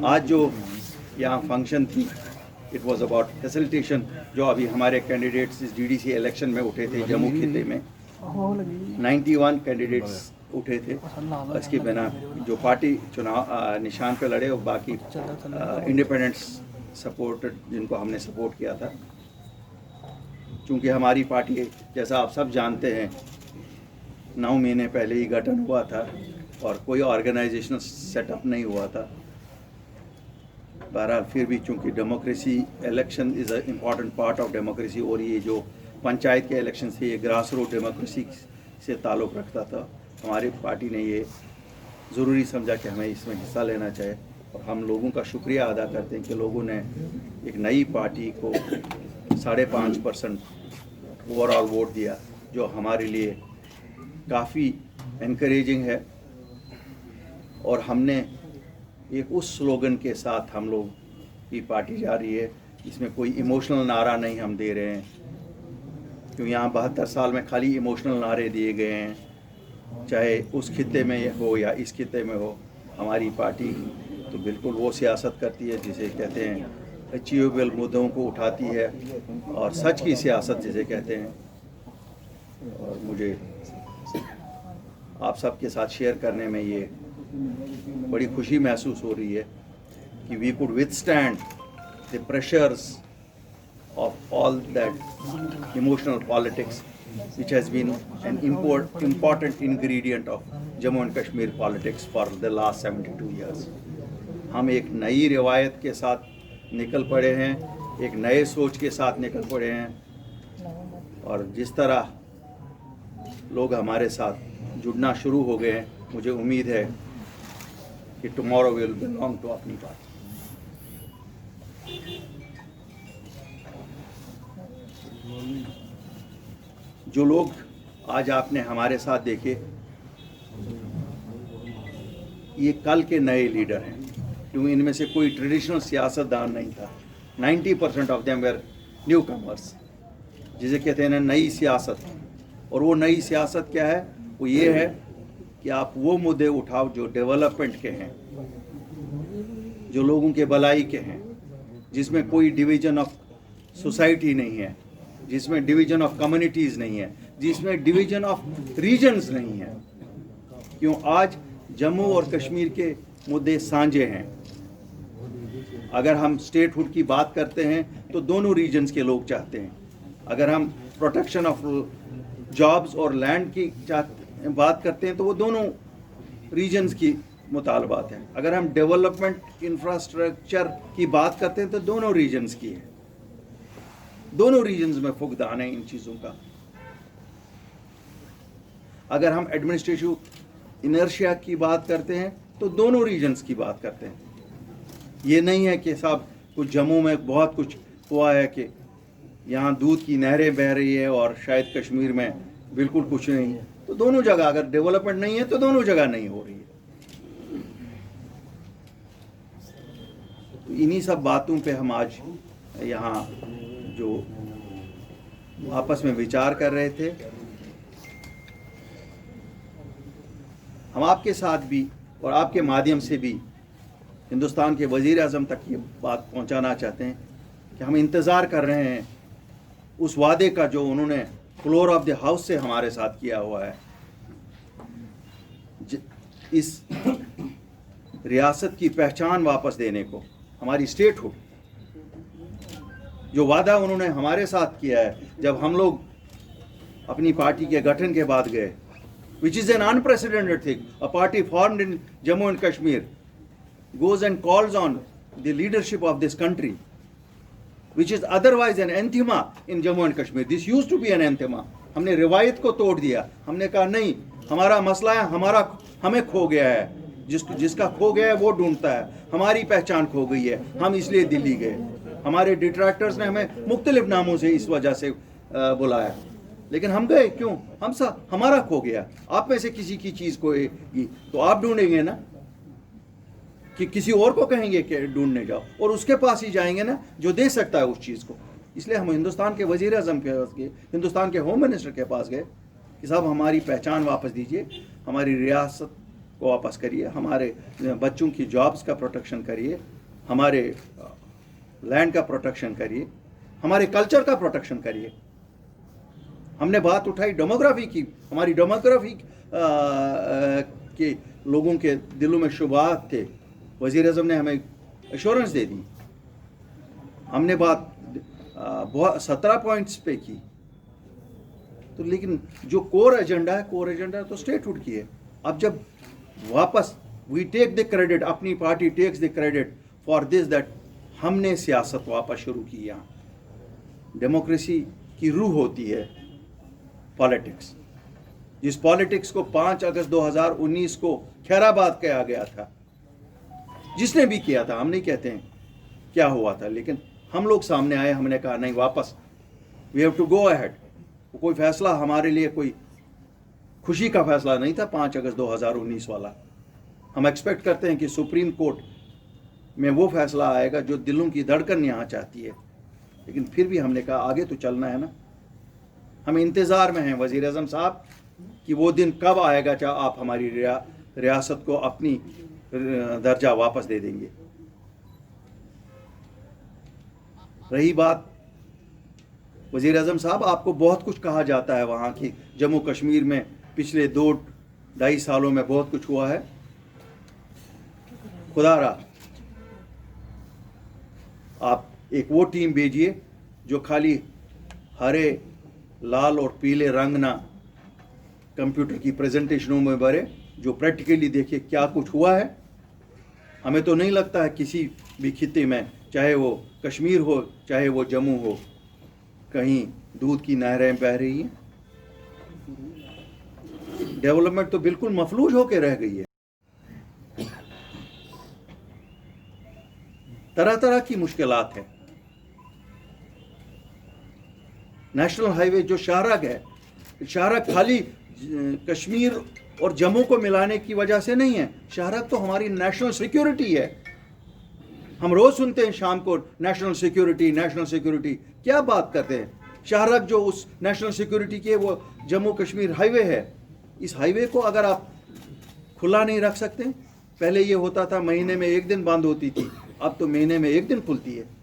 आज जो यहाँ फंक्शन थी, इट वाज अबाउट फैसिलिटेशन। जो अभी हमारे कैंडिडेट्स इस डीडीसी इलेक्शन में उठे थे जम्मू खिते में, 91 कैंडिडेट्स उठे थे। इसके बिना जो पार्टी चुनाव निशान पे लड़े और बाकी इंडिपेंडेंट्स सपोर्टेड, जिनको हमने सपोर्ट किया था। चूँकि हमारी पार्टी, जैसा आप सब जानते हैं, 9 महीने पहले ही गठन हुआ था और कोई ऑर्गेनाइजेशनल सेटअप नहीं हुआ था। बहरहाल फिर भी चूँकि democracy, election is a important part of democracy, और ये जो पंचायत के इलेक्शन से ये ग्रास रूट डेमोक्रेसी से ताल्लुक़ रखता था, हमारी पार्टी ने ये ज़रूरी समझा कि हमें इसमें हिस्सा लेना चाहिए। और हम लोगों का शुक्रिया अदा करते हैं कि लोगों ने एक नई पार्टी को 5.5% ओवरऑल वोट दिया, जो हमारे लिए काफ़ी इनकरेजिंग है। और हमने एक उस स्लोगन के साथ हम लोग की पार्टी जा रही है, इसमें कोई इमोशनल नारा नहीं हम दे रहे हैं, क्योंकि यहाँ 72 साल में खाली इमोशनल नारे दिए गए हैं, चाहे उस खित्ते में हो या इस खित्ते में हो। हमारी पार्टी तो बिल्कुल वो सियासत करती है जिसे कहते हैं अचीवेबल मुद्दों को उठाती है, और सच की सियासत जिसे कहते हैं। और मुझे आप सबके साथ शेयर करने में ये बड़ी खुशी महसूस हो रही है कि we could withstand the pressures of all that emotional politics which has been an important ingredient of Jammu and Kashmir politics for the last 72 years. हम एक नई रिवायत के साथ निकल पड़े हैं, एक नए सोच के साथ निकल पड़े हैं, और जिस तरह लोग हमारे साथ जुड़ना शुरू हो गए हैं, मुझे उम्मीद है कि टुमारो विल बिलोंग टू अपनी पार्टी। जो लोग आज आपने हमारे साथ देखे, ये कल के नए लीडर हैं, क्योंकि इनमें से कोई ट्रेडिशनल सियासतदान नहीं था। 90% of them were new commerce, जिसे कहते हैं ना नई सियासत। और वो नई सियासत क्या है? वो ये है कि आप वो मुद्दे उठाओ जो डेवलपमेंट के हैं, जो लोगों के भलाई के हैं, जिसमें कोई डिवीजन ऑफ सोसाइटी नहीं है, जिसमें डिवीजन ऑफ कम्युनिटीज़ नहीं है, जिसमें डिवीजन ऑफ रीजन्स नहीं है। क्यों आज जम्मू और कश्मीर के मुद्दे साझे हैं। अगर हम स्टेटहुड की बात करते हैं तो दोनों रीजन्स के लोग चाहते हैं। अगर हम प्रोटेक्शन ऑफ जॉब्स और लैंड की बात करते हैं तो वो दोनों रीजन्स की मुतालबात हैं। अगर हम डेवलपमेंट इंफ्रास्ट्रक्चर की बात करते हैं तो दोनों रीजन्स की है। दोनों रीजन्स में फुकदान है इन चीज़ों का। अगर हम एडमिनिस्ट्रेटिव इनर्शिया की बात करते हैं तो दोनों रीजन्स की बात करते हैं। ये नहीं है कि साहब कुछ जम्मू में बहुत कुछ हुआ है कि यहाँ दूध की नहरें बह रही है और शायद कश्मीर में बिल्कुल कुछ नहीं है। तो दोनों जगह अगर डेवलपमेंट नहीं है तो दोनों जगह नहीं हो रही है। तो इन्हीं सब बातों पे हम आज यहाँ जो आपस में विचार कर रहे थे, हम आपके साथ भी और आपके माध्यम से भी हिंदुस्तान के वज़ीर आज़म तक ये बात पहुंचाना चाहते हैं कि हम इंतज़ार कर रहे हैं उस वादे का जो उन्होंने फ्लोर ऑफ द हाउस से हमारे साथ किया हुआ है। इस रियासत की पहचान वापस देने को, हमारी स्टेटहुड, जो वादा उन्होंने हमारे साथ किया है जब हम लोग अपनी पार्टी के गठन के बाद गए, which is an unprecedented thing. A party formed in Jammu and Kashmir goes and calls on the leadership of this country, which is otherwise an anathema in Jammu and Kashmir. This used to be an anathema. हमने रिवायत को तोड़ दिया। हमने कहा नहीं, हमारा मसला है, हमें खो गया है, जिसका खो गया है वो ढूंढता है। हमारी पहचान खो गई है, हम इसलिए दिल्ली गए। हमारे डिट्रैक्टर्स ने हमें मुख्तलिफ नामों से इस वजह से बुलाया, लेकिन हम गए क्यों? हमारा खो गया। आप में से किसी की चीज़ को तो आप ढूंढेंगे ना, कि किसी और को कहेंगे कि ढूंढने जाओ, और उसके पास ही जाएंगे ना जो दे सकता है उस चीज़ को। इसलिए हम हिंदुस्तान के वज़ीर आज़म के पास गए, हिंदुस्तान के होम मिनिस्टर के पास गए कि साहब हमारी पहचान वापस दीजिए, हमारी रियासत को वापस करिए, हमारे बच्चों की जॉब्स का प्रोटेक्शन करिए, हमारे लैंड का प्रोटेक्शन करिए, हमारे कल्चर का प्रोटेक्शन करिए। हमने बात उठाई डेमोग्राफी की, हमारी डेमोग्राफी के लोगों के दिलों में शुबहात थे, वज़ीर आज़म ने हमें एश्योरेंस दे दी। हमने बात 17 पॉइंट्स पे की, तो लेकिन जो कोर एजेंडा तो स्टेटहुड की है। अब जब वापस वी टेक द क्रेडिट, अपनी party takes the credit for this that हमने सियासत वापस शुरू की। यहाँ डेमोक्रेसी की रूह होती है पॉलिटिक्स, जिस पॉलिटिक्स को 5 अगस्त 2019 को खैराबाद किया गया था, जिसने भी किया था, हम नहीं कहते हैं क्या हुआ था, लेकिन हम लोग सामने आए, हमने कहा नहीं, वापस we have to go ahead. कोई फैसला हमारे लिए कोई खुशी का फैसला नहीं था 5 अगस्त 2019 वाला। हम एक्सपेक्ट करते हैं कि सुप्रीम कोर्ट में वो फैसला आएगा जो दिलों की धड़कन यहाँ चाहती है, लेकिन फिर भी हमने कहा आगे तो चलना है ना। हम इंतज़ार में हैं वज़ीर आज़म साहब कि वो दिन कब आएगा जब आप हमारी रियासत को अपनी दर्जा वापस दे देंगे। रही बात वज़ीर आज़म साहब, आपको बहुत कुछ कहा जाता है वहाँ की जम्मू कश्मीर में पिछले 2-2.5 सालों में बहुत कुछ हुआ है। खुदारा आप एक वो टीम भेजिए जो खाली हरे, लाल और पीले रंग ना कंप्यूटर की प्रेजेंटेशनों में भरे, जो प्रैक्टिकली देखे क्या कुछ हुआ है। हमें तो नहीं लगता है किसी भी खित्ते में, चाहे वो कश्मीर हो चाहे वो जम्मू हो, कहीं दूध की नहरें बह रही हैं। डेवलपमेंट तो बिल्कुल मफलूज होकर रह गई है। तरह तरह की मुश्किलात है। नेशनल हाईवे जो शाहराग है, शाहराग खाली कश्मीर और जम्मू को मिलाने की वजह से नहीं है, शाहराग तो हमारी नेशनल सिक्योरिटी है। हम रोज सुनते हैं शाम को नेशनल सिक्योरिटी, क्या बात करते हैं। शाहराग जो उस नेशनल सिक्योरिटी की है वो जम्मू कश्मीर हाईवे है। इस हाईवे को अगर आप खुला नहीं रख सकते, पहले ये होता था महीने में 1 दिन बंद होती थी, अब तो महीने में 1 दिन खुलती है।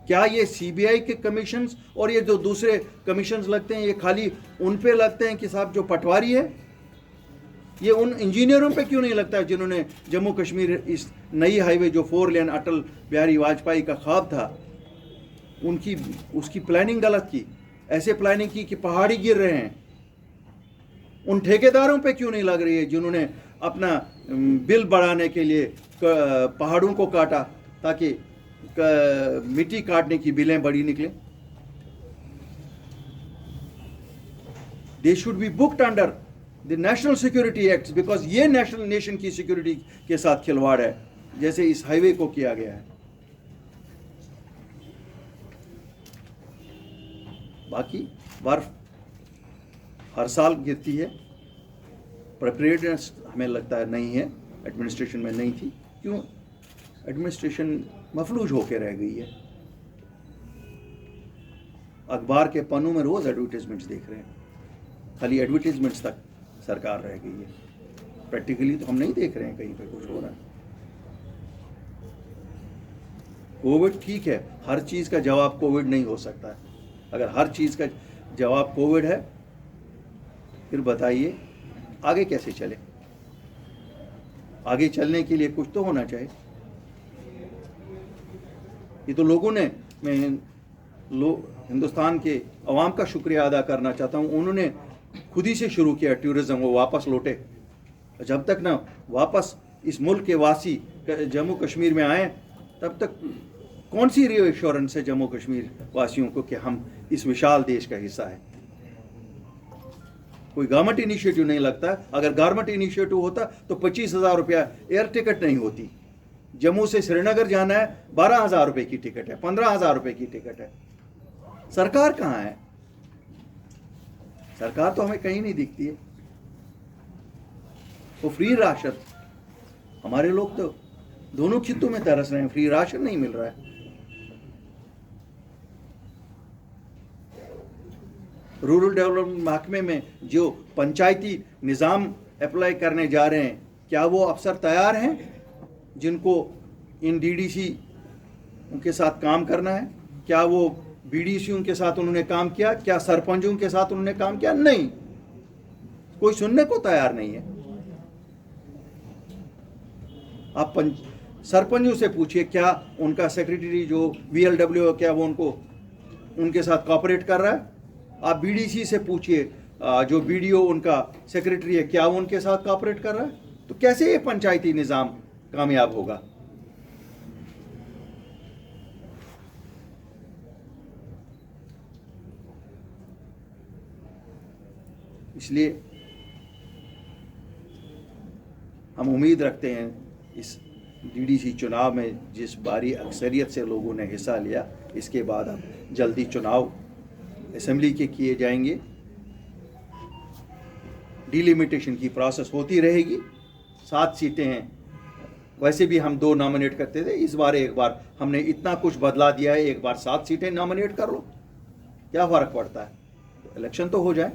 क्या ये सीबीआई के कमीशंस और ये जो दूसरे कमीशंस लगते हैं, ये खाली उन पे लगते हैं कि साहब जो पटवारी है, ये उन इंजीनियरों पे क्यों नहीं लगता है जिन्होंने जम्मू कश्मीर इस नई हाईवे जो 4 लेन अटल बिहारी वाजपेयी का ख्वाब था, उसकी प्लानिंग गलत की, ऐसे प्लानिंग की कि पहाड़ी गिर रहे हैं। उन ठेकेदारों पे क्यों नहीं लग रही है जिन्होंने अपना बिल बढ़ाने के लिए पहाड़ों को काटा ताकि मिट्टी काटने की बिलें बड़ी निकले। They should be booked under the national security act, because ये नेशन की सिक्योरिटी के साथ खिलवाड़ है, जैसे इस हाईवे को किया गया है। बाकी बर्फ हर साल गिरती है, प्रिपरेडनेस हमें लगता है नहीं है, एडमिनिस्ट्रेशन में नहीं थी। क्यों? एडमिनिस्ट्रेशन मफलूज होकर रह गई है। अखबार के पन्नों में रोज एडवर्टीजमेंट्स देख रहे हैं, खाली एडवर्टीजमेंट्स तक सरकार रह गई है। प्रैक्टिकली तो हम नहीं देख रहे हैं कहीं पे कुछ हो रहा है। कोविड ठीक है, हर चीज़ का जवाब कोविड नहीं हो सकता है। अगर हर चीज़ का जवाब कोविड है, फिर बताइए आगे कैसे चले। आगे चलने के लिए कुछ तो होना चाहिए। ये तो लोगों ने, मैं हिंदुस्तान के अवाम का शुक्रिया अदा करना चाहता हूँ, उन्होंने खुद ही से शुरू किया टूरिज़्म, वो वापस लौटे। जब तक ना वापस इस मुल्क के वासी जम्मू कश्मीर में आए, तब तक कौन सी रीअश्योरेंस है जम्मू कश्मीर वासियों को कि हम इस विशाल देश का हिस्सा है। कोई गवर्नमेंट इनिशिएटिव नहीं लगता। अगर गवर्नमेंट इनिशिएटिव होता तो 25,000 रुपया एयर टिकट नहीं होती। जम्मू से श्रीनगर जाना है, 12,000 रुपये की टिकट है, 15,000 रुपये की टिकट है। सरकार कहाँ है? सरकार तो हमें कहीं नहीं दिखती है। वो फ्री राशन, हमारे लोग तो दोनों खित्तों में तरस रहे हैं, फ्री राशन नहीं मिल रहा है। रूरल डेवलपमेंट महकमे में जो पंचायती निज़ाम अप्लाई करने जा रहे हैं, क्या वो अफसर तैयार हैं जिनको इन डीडीसी उनके साथ काम करना है? क्या वो बीडीसी के साथ उन्होंने काम किया? क्या सरपंचों के साथ उन्होंने काम किया? नहीं, कोई सुनने को तैयार नहीं है। आप सरपंचों से पूछिए, क्या उनका सेक्रेटरी जो VLW क्या वो उनके साथ कॉपरेट कर रहा है? आप बीडीसी से पूछिए, जो BDO उनका सेक्रेटरी है, क्या वो उनके साथ कॉपरेट कर रहा है? तो कैसे ये पंचायती निज़ाम कामयाब होगा? इसलिए हम उम्मीद रखते हैं इस डीडीसी चुनाव में जिस भारी अक्सरियत से लोगों ने हिस्सा लिया, इसके बाद अब जल्दी चुनाव असेंबली के किए जाएंगे, डिलिमिटेशन की प्रोसेस होती रहेगी। 7 सीटें हैं, वैसे भी हम 2 नॉमिनेट करते थे, इस बार एक बार हमने इतना कुछ बदला दिया है, एक बार 7 सीटें नॉमिनेट कर लो, क्या फ़र्क पड़ता है? तो इलेक्शन तो हो जाए,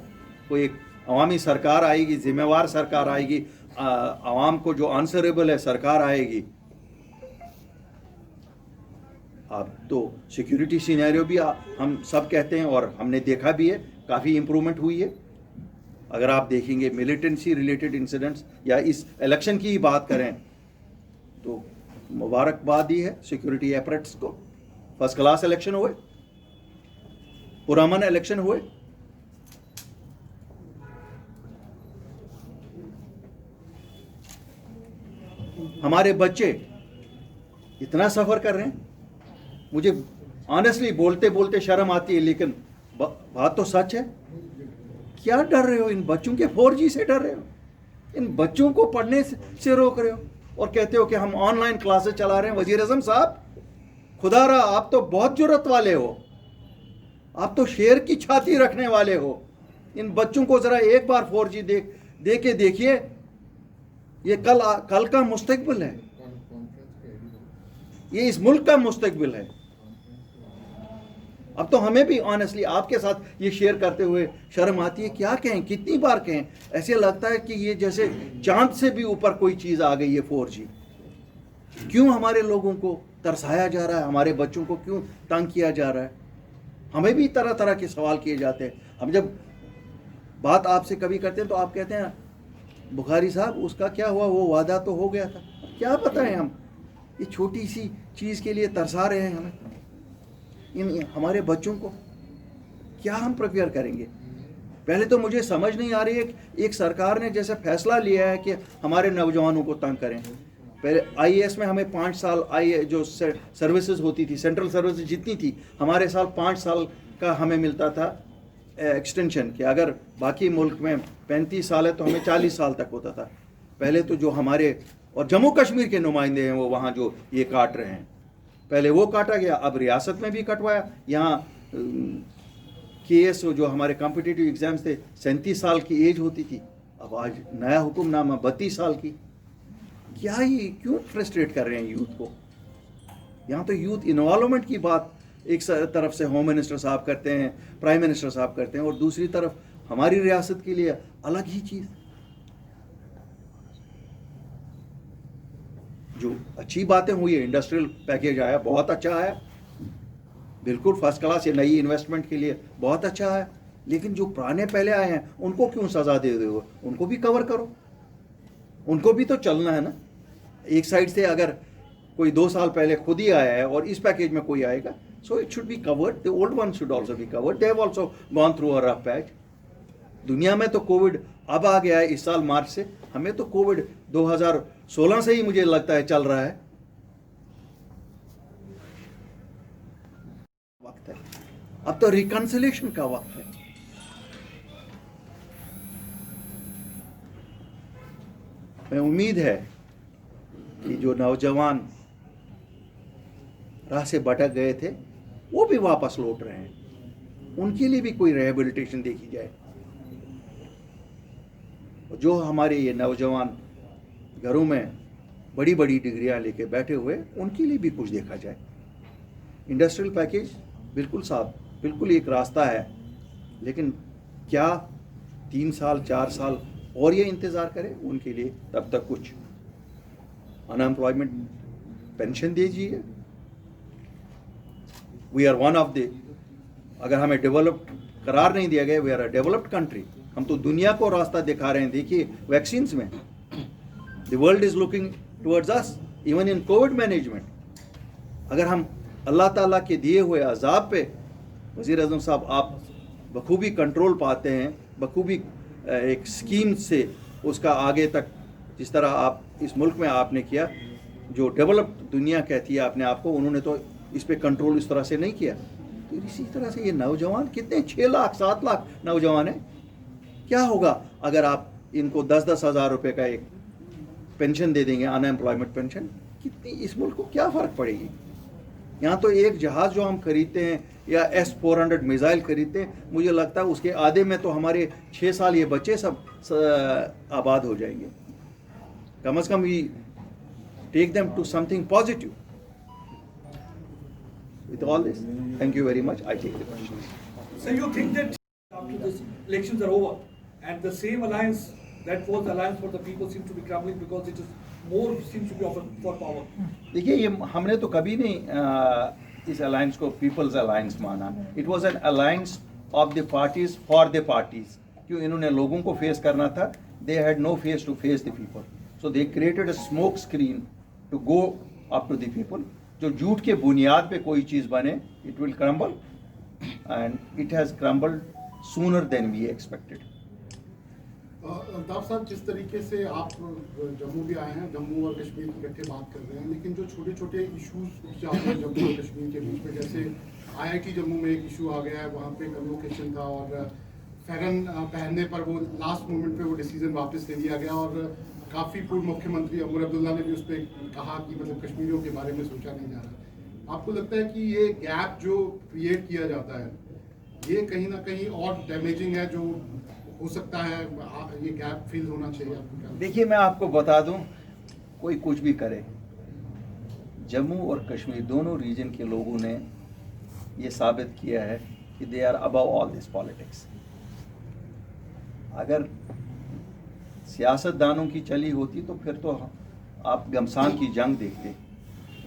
कोई एक अवामी सरकार आएगी, जिम्मेवार सरकार आएगी, आवाम को जो आंसरेबल है सरकार आएगी। अब तो सिक्योरिटी सिनेरियो भी हम सब कहते हैं और हमने देखा भी है, काफ़ी इम्प्रूवमेंट हुई है। अगर आप देखेंगे मिलिटेंसी रिलेटेड इंसिडेंट्स या इस इलेक्शन की ही बात करें तो मुबारकबाद ही है सिक्योरिटी एपरेट्स को। फर्स्ट क्लास इलेक्शन हुए, पुरअमन इलेक्शन हुए। हमारे बच्चे इतना सफ़र कर रहे हैं, मुझे ऑनेस्टली बोलते बोलते शर्म आती है, लेकिन बात तो सच है। क्या डर रहे हो? इन बच्चों के 4G से डर रहे हो? इन बच्चों को पढ़ने से रोक रहे हो और कहते हो कि हम ऑनलाइन क्लासेस चला रहे हैं। वजीर आज़म साहब, खुदारा आप तो बहुत जुर्रत वाले हो, आप तो शेर की छाती रखने वाले हो। इन बच्चों को ज़रा एक बार 4G दे के देखिए, ये कल का मुस्तकबिल है, ये इस मुल्क का मुस्तकबिल है। अब तो हमें भी ऑनेस्टली आपके साथ ये शेयर करते हुए शर्म आती है। क्या कहें, कितनी बार कहें, ऐसे लगता है कि ये जैसे चांद से भी ऊपर कोई चीज़ आ गई है 4G। क्यों हमारे लोगों को तरसाया जा रहा है, हमारे बच्चों को क्यों तंग किया जा रहा है? हमें भी तरह तरह के सवाल किए जाते हैं। हम जब बात आपसे कभी करते हैं तो आप कहते हैं बुखारी साहब उसका क्या हुआ, वो वादा तो हो गया था। क्या बताएं हम, ये छोटी सी चीज़ के लिए तरसा रहे हैं हमें। इन हमारे बच्चों को क्या हम प्रिपेयर करेंगे? पहले तो मुझे समझ नहीं आ रही है, एक सरकार ने जैसे फैसला लिया है कि हमारे नौजवानों को तंग करें। पहले IAS में हमें 5 साल जो सर्विसेज होती थी, सेंट्रल सर्विसेज जितनी थी, हमारे साल 5 साल का हमें मिलता था एक्सटेंशन, कि अगर बाकी मुल्क में 35 साल है तो हमें 40 साल तक होता था। पहले तो जो हमारे और जम्मू कश्मीर के नुमाइंदे हैं वो वहाँ जो ये काट रहे हैं, पहले वो काटा गया, अब रियासत में भी कटवाया। यहाँ KS जो हमारे कॉम्पिटिटिव एग्जाम्स थे 37 साल की एज होती थी, अब आज नया हुक्मनामा 32 साल की। क्या ही क्यों फ्रस्ट्रेट कर रहे हैं यूथ को? यहाँ तो यूथ इन्वॉल्वमेंट की बात एक तरफ से होम मिनिस्टर साहब करते हैं, प्राइम मिनिस्टर साहब करते हैं, और दूसरी तरफ हमारी रियासत के लिए अलग ही चीज़। जो अच्छी बातें हुई है, इंडस्ट्रियल पैकेज आया, बहुत अच्छा आया, बिल्कुल फर्स्ट क्लास, ये नई इन्वेस्टमेंट के लिए बहुत अच्छा है। लेकिन जो पुराने पहले आए हैं उनको क्यों सज़ा दे रहे हो? उनको भी कवर करो, उनको भी तो चलना है ना। एक साइड से अगर कोई 2 साल पहले खुद ही आया है और इस पैकेज में कोई आएगा, so it should be covered, the old one should also be covered, they have also gone through a rough patch. दुनिया में तो कोविड अब आ गया है इस साल मार्च से, हमें तो कोविड 2016 से ही मुझे लगता है चल रहा है। वक्त है, अब तो रिकंसिलिएशन का वक्त है। मैं उम्मीद है कि जो नौजवान राह से भटक गए थे वो भी वापस लौट रहे हैं, उनके लिए भी कोई रिहेबिलिटेशन देखी जाए। जो हमारे ये नौजवान घरों में बड़ी बड़ी डिग्रियां लेके बैठे हुए, उनके लिए भी कुछ देखा जाए। इंडस्ट्रियल पैकेज बिल्कुल साफ, बिल्कुल एक रास्ता है, लेकिन क्या 3 साल 4 साल और ये इंतज़ार करें, उनके लिए तब तक कुछ अनएम्प्लॉयमेंट पेंशन दीजिए। We are one of the, अगर हमें डेवलप्ड करार नहीं दिया गया, we are a developed country. हम तो दुनिया को रास्ता दिखा रहे हैं। देखिए वैक्सीन्स में the world is looking towards us, even in Covid management. अगर हम अल्लाह ताला के दिए हुए अजाब पे, वज़ीर आज़म साहब, आप बखूबी कंट्रोल पाते हैं, बखूबी एक स्कीम से उसका आगे तक, जिस तरह आप इस मुल्क में आपने किया, जो डेवलप्ड दुनिया कहती है अपने आप को, उन्होंने तो इस पे कंट्रोल इस तरह से नहीं किया। तो इसी तरह से ये नौजवान कितने 6 लाख 7 लाख नौजवान हैं। क्या होगा अगर आप इनको 10-10 हज़ार रुपये का एक पेंशन दे देंगे, अनएम्प्लॉयमेंट पेंशन, कितनी इस मुल्क को क्या फ़र्क पड़ेगी। यहाँ तो एक जहाज़ जो हम खरीदते हैं या S-400 मिज़ाइल खरीदते हैं, मुझे लगता है उसके आधे में तो हमारे 6 साल ये बच्चे सब आबाद हो जाएंगे। कम से कम we take them to something positive. With all this, thank you very much. I take the questions. So you think that after the elections are over, and the same alliance that was the alliance for the people seems to be crumbling because it is more seems to be offered for power. देखिए, ये हमने तो कभी नहीं इस alliance को people's alliance माना। It was an alliance of the parties for the parties. क्यों, इन्होंने लोगों को फेस करना था। They had no face to face the people, so they created a smoke screen to go up to the people. जो झूठ के बुनियाद पे कोई चीज़ बने, it will crumble, and it has crumbled sooner than we expected. Altaf साहब, जिस तरीके से आप जम्मू भी आए हैं, जम्मू और कश्मीर की इकट्ठे बात कर रहे हैं, लेकिन जो छोटे छोटे इश्यूज उठ जाते हैं जम्मू और कश्मीर के बीच में, जैसे IIT जम्मू में एक इशू आ गया है, वहाँ पे कन्वोकेशन था और फैरन पहनने पर वो लास्ट मोमेंट पे वो डिसीजन वापस ले लिया गया, और काफ़ी पूर्व मुख्यमंत्री अमर अब्दुल्ला ने भी उस पर कहा कि मतलब कश्मीरियों के बारे में सोचा नहीं जा रहा। आपको लगता है कि ये गैप जो क्रिएट किया जाता है, ये कहीं ना कहीं और डैमेजिंग है, जो हो सकता है ये गैप फिल होना चाहिए? आपको देखिए, मैं आपको बता दूं, कोई कुछ भी करे, जम्मू और कश्मीर दोनों रीजन के लोगों ने ये साबित किया है कि they are above all this politics. अगर सियासतदानों की चली होती तो फिर तो आप घमसान की जंग देखते,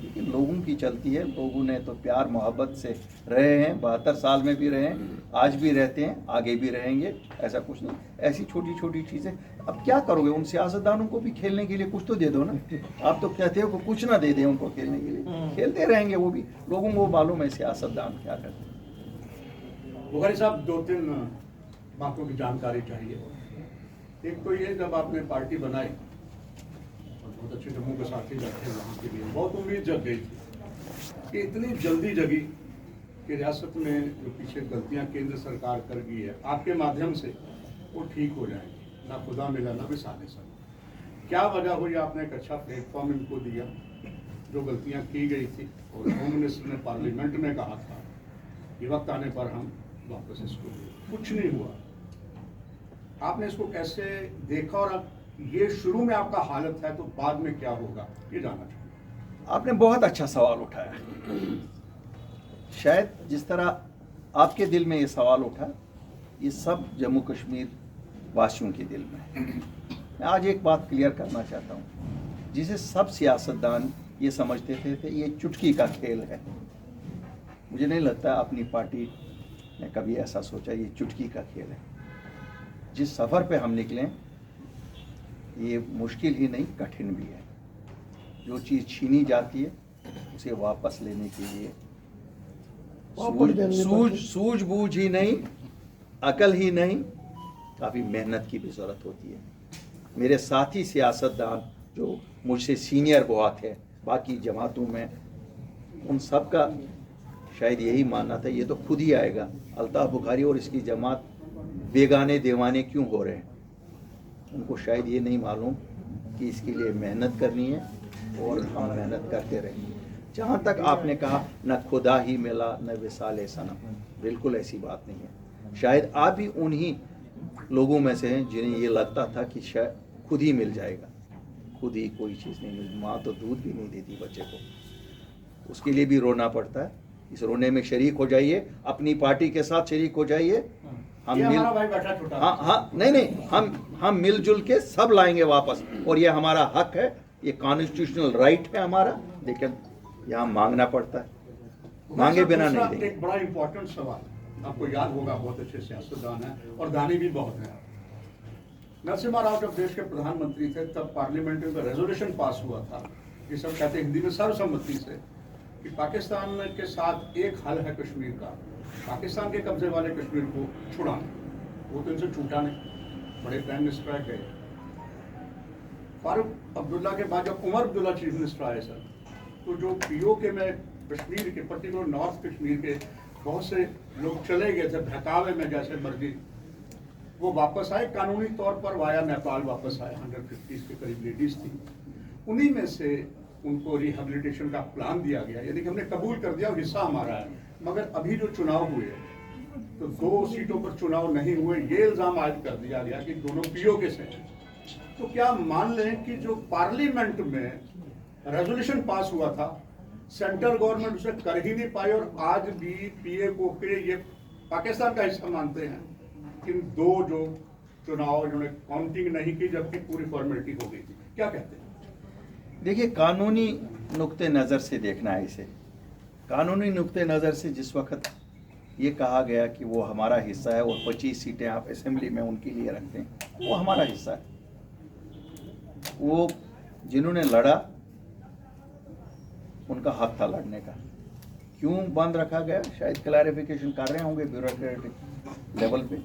लेकिन लोगों की चलती है। लोगों ने तो प्यार मोहब्बत से रहे हैं, 72 साल में भी रहे हैं, आज भी रहते हैं, आगे भी रहेंगे। ऐसा कुछ नहीं, ऐसी छोटी छोटी चीज़ें। अब क्या करोगे, उन सियासतदानों को भी खेलने के लिए कुछ तो दे दो ना। आप तो कहते हो कि कुछ ना दे दें उनको खेलने के लिए, खेलते रहेंगे वो भी। लोगों को मालूम है सियासतदान क्या करते हैं। बुखारी साहब, 2-3 बातों की जानकारी चाहिए। एक तो ये, जब आपने पार्टी बनाई और बहुत अच्छे जम्मू के साथी बैठे, वहाँ के लिए बहुत उम्मीद जग गई थी कि इतनी जल्दी जगी कि रियासत में जो पीछे गलतियाँ केंद्र सरकार कर गई है, आपके माध्यम से वो ठीक हो जाएंगी। ना खुदा मिला ना भी साले सब। क्या वजह हुई, आपने एक अच्छा प्लेटफॉर्म इनको दिया, जो गलतियाँ की गई थी, और होम मिनिस्टर ने पार्लियामेंट में कहा था कि वक्त आने पर हम वापस इसको, कुछ नहीं हुआ। आपने इसको कैसे देखा, और ये शुरू में आपका हालत है तो बाद में क्या होगा, ये जानना चाहिए। आपने बहुत अच्छा सवाल उठाया। शायद जिस तरह आपके दिल में ये सवाल उठा, ये सब जम्मू कश्मीर वासियों के दिल में है। मैं आज एक बात क्लियर करना चाहता हूँ, जिसे सब सियासतदान ये समझते थे ये चुटकी का खेल है। मुझे नहीं लगता अपनी पार्टी ने कभी ऐसा सोचा ये चुटकी का खेल है। जिस सफ़र पे हम निकलें, ये मुश्किल ही नहीं, कठिन भी है। जो चीज़ छीनी जाती है उसे वापस लेने के लिए सूझबूझ ही नहीं, अकल ही नहीं, काफ़ी मेहनत की भी ज़रूरत होती है। मेरे साथी सियासतदान जो मुझसे सीनियर बहुत है बाकी जमातों में, उन सब का शायद यही मानना था ये तो खुद ही आएगा। अल्ताफ बुखारी और इसकी जमात बेगाने दीवाने क्यों हो रहे हैं, उनको शायद ये नहीं मालूम कि इसके लिए मेहनत करनी है, और हम मेहनत करते रहेंगे। जहाँ तक आपने कहा न खुदा ही मिला न विसाले सनम, बिल्कुल ऐसी बात नहीं है। शायद आप भी उन्हीं लोगों में से हैं जिन्हें ये लगता था कि शायद खुद ही मिल जाएगा। खुद ही कोई चीज़ नहीं मिलती। माँ तो दूध भी नहीं देती बच्चे को, उसके लिए भी रोना पड़ता है। इस रोने में शरीक हो जाइए, अपनी पार्टी के साथ शरीक हो जाइए, हम ये मिल हमारा भाई बैठा छोटा। हाँ हाँ नहीं हम मिलजुल के सब लाएंगे वापस, और ये हमारा हक है, ये कॉन्स्टिट्यूशनल राइट है हमारा, लेकिन यहाँ मांगना पड़ता है, मांगे बिना नहीं देंगे। एक बड़ा इंपॉर्टेंट सवाल, आपको याद होगा, बहुत अच्छे सियासतदान है और दानी भी बहुत है। नरसिम्हा राव जब देश के प्रधानमंत्री थे तब पार्लियामेंट में रेजोल्यूशन पास हुआ था, ये सब कहते हैं हिंदी में सर्वसम्मति से, कि पाकिस्तान के साथ एक हल है कश्मीर का, पाकिस्तान के कब्जे वाले कश्मीर को छुड़ाना। वो तो इनसे छूटा नहीं, बड़े प्राइम मिनिस्टर गए। फारूक अब्दुल्ला के बाद जब उमर अब्दुल्ला चीफ मिनिस्टर आए सर, तो जो पीओके में कश्मीर के, पर्टिकुलर नॉर्थ कश्मीर के बहुत से लोग चले गए थे बहकावे में जैसे मर्जी, वो वापस आए कानूनी तौर पर, वाया नेपाल वापस आए। 150 के करीब लेडीज थी, उन्हीं में से उनको रिहेबिलिटेशन का प्लान दिया गया, यानी कि हमने कबूल कर दिया, हिस्सा हमारा है। मगर अभी जो चुनाव हुए तो 2 सीटों पर चुनाव नहीं हुए, ये इल्जाम आयद कर दिया गया कि दोनों पीओके से हैं। तो क्या मान लें कि जो पार्लियामेंट में रेजोल्यूशन पास हुआ था, सेंट्रल गवर्नमेंट उसे कर ही नहीं पाई, और आज भी पीओके ये पाकिस्तान का हिस्सा मानते हैं। इन 2 जो चुनाव इन्होंने काउंटिंग नहीं की, जबकि पूरी फॉर्मेलिटी हो गई थी, क्या कहते हैं? देखिए, कानूनी नुक्ते नज़र से देखना है इसे। कानूनी नुक्ते नज़र से जिस वक्त ये कहा गया कि वो हमारा हिस्सा है और 25 सीटें आप असेंबली में उनके लिए रखते हैं, वो हमारा हिस्सा है। वो जिन्होंने लड़ा उनका हक था लड़ने का, क्यों बंद रखा गया, शायद क्लैरिफिकेशन कर रहे होंगे ब्यूरोक्रेटिक लेवल पे।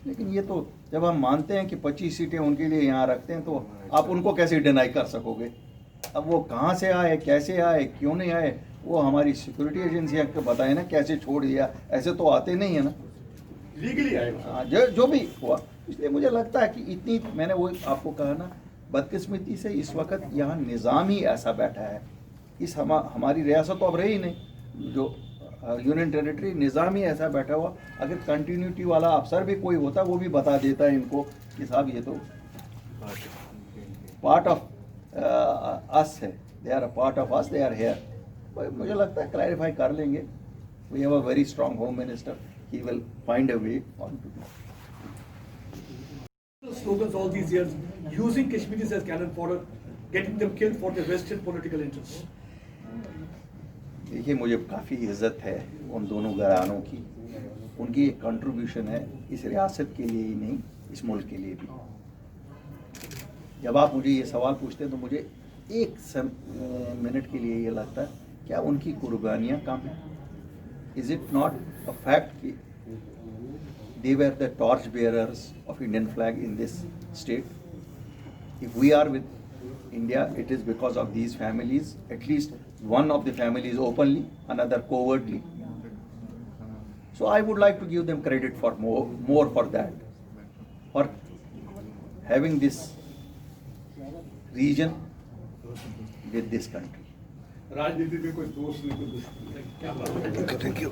लेकिन ये तो जब हम मानते हैं कि 25 सीटें उनके लिए यहाँ रखते हैं, तो आप उनको कैसे डिनाई कर सकोगे? अब वो कहाँ से आए, कैसे आए, क्यों नहीं आए, वो हमारी सिक्योरिटी एजेंसियाँ को बताए ना, कैसे छोड़ दिया, ऐसे तो आते नहीं है ना, लीगली आए। हाँ, जो भी हुआ। इसलिए मुझे लगता है कि इतनी, मैंने वो आपको कहा ना, बदकिस्मती से इस वक्त यहाँ निज़ाम ही ऐसा बैठा है। इस हमारी रियासत तो अब रही नहीं, जो यूनियन टेरिटरी, निज़ाम ही ऐसा बैठा हुआ। अगर कंटिन्यूटी वाला अफसर भी कोई होता, वो भी बता देता है इनको कि साहब ये तो पार्ट ऑफ अस है, they are a part of us, they are here. मुझे लगता है क्लैरिफाई कर लेंगे। We have a very strong home minister, he will find a way on to do. Slogans all these years, using Kashmiris as cannon fodder, getting them killed for their vested political interests. देखिए, मुझे काफ़ी इज्जत है उन दोनों घरानों की, उनकी एक कंट्रीब्यूशन है इस रियासत के लिए ही नहीं, इस मुल्क के लिए भी। जब आप मुझे ये सवाल पूछते हैं तो मुझे एक मिनट के लिए ये लगता है, क्या उनकी कुर्बानियाँ कम हैं? Is it not a fact कि they were the torch bearers of Indian flag in this state? If we are with India, it is because of these families, at least one of the families openly, another covertly. So I would like to give them credit for more for that, for having this region with this country. राजनीति में कोई दोस्त नहीं, कोई दुश्मन नहीं, क्या बात है। Thank you.